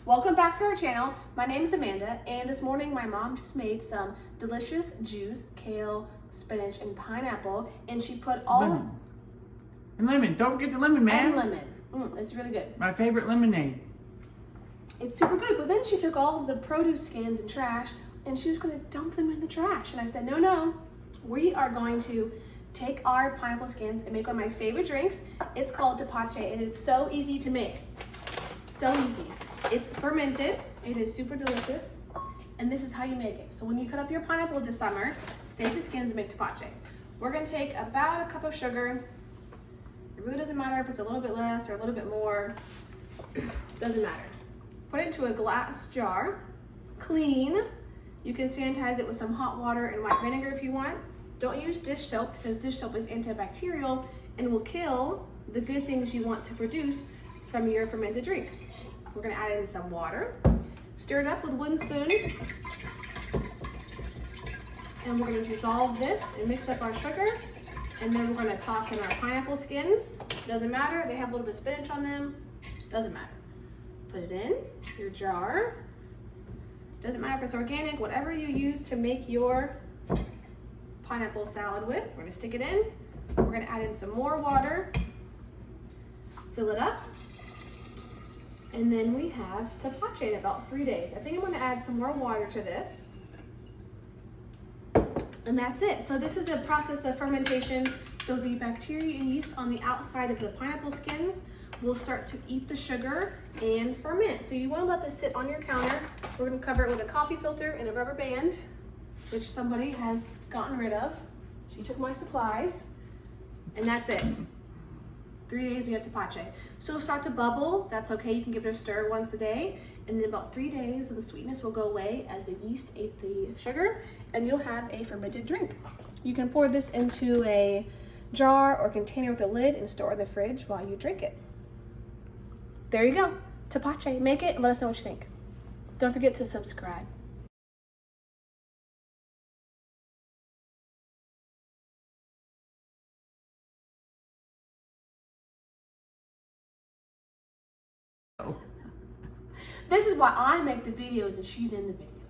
Welcome back to our channel. My name is Amanda, and this morning my mom just made some delicious juice, kale, spinach, and pineapple, and she put all lemon. And lemon. Don't forget the lemon, man. and lemon. It's really good. My favorite lemonade. It's super good, but then she took all of the produce skins and trash, and she was going to dump them in the trash. And I said, no, we are going to take our pineapple skins and make one of my favorite drinks. It's called Tepache, and it's so easy to make. So easy. It's fermented. It is super delicious, and this is how you make it. So when you cut up your pineapple this summer, save the skins and make Tepache. We're going to take about a cup of sugar. It really doesn't matter if it's a little bit less or a little bit more. Doesn't matter. Put it into a glass jar. Clean. You can sanitize it with some hot water and white vinegar if you want. Don't use dish soap because dish soap is antibacterial and will kill the good things you want to produce from your fermented drink. We're going to add in some water. Stir it up with a wooden spoon. And we're going to dissolve this and mix up our sugar. And then we're going to toss in our pineapple skins. Doesn't matter. They have a little bit of spinach on them. Doesn't matter. Put it in your jar. Doesn't matter if it's organic, whatever you use to make your pineapple salad with. We're going to stick it in. We're going to add in some more water. Fill it up. And then we have Tepache in about 3 days. I think I'm going to add some more water to this. And that's it. So this is a process of fermentation. So the bacteria and yeast on the outside of the pineapple skins will start to eat the sugar and ferment. So you want to let this sit on your counter. We're going to cover it with a coffee filter and a rubber band, which somebody has gotten rid of. She took my supplies. And that's it. 3 days we have Tepache. So it'll start to bubble. That's okay. You can give it a stir once a day. And in about 3 days, the sweetness will go away as the yeast ate the sugar, and you'll have a fermented drink. You can pour this into a jar or container with a lid and store it in the fridge while you drink it. There you go. Tepache. Make it and let us know what you think. Don't forget to subscribe. This is why I make the videos and she's in the video.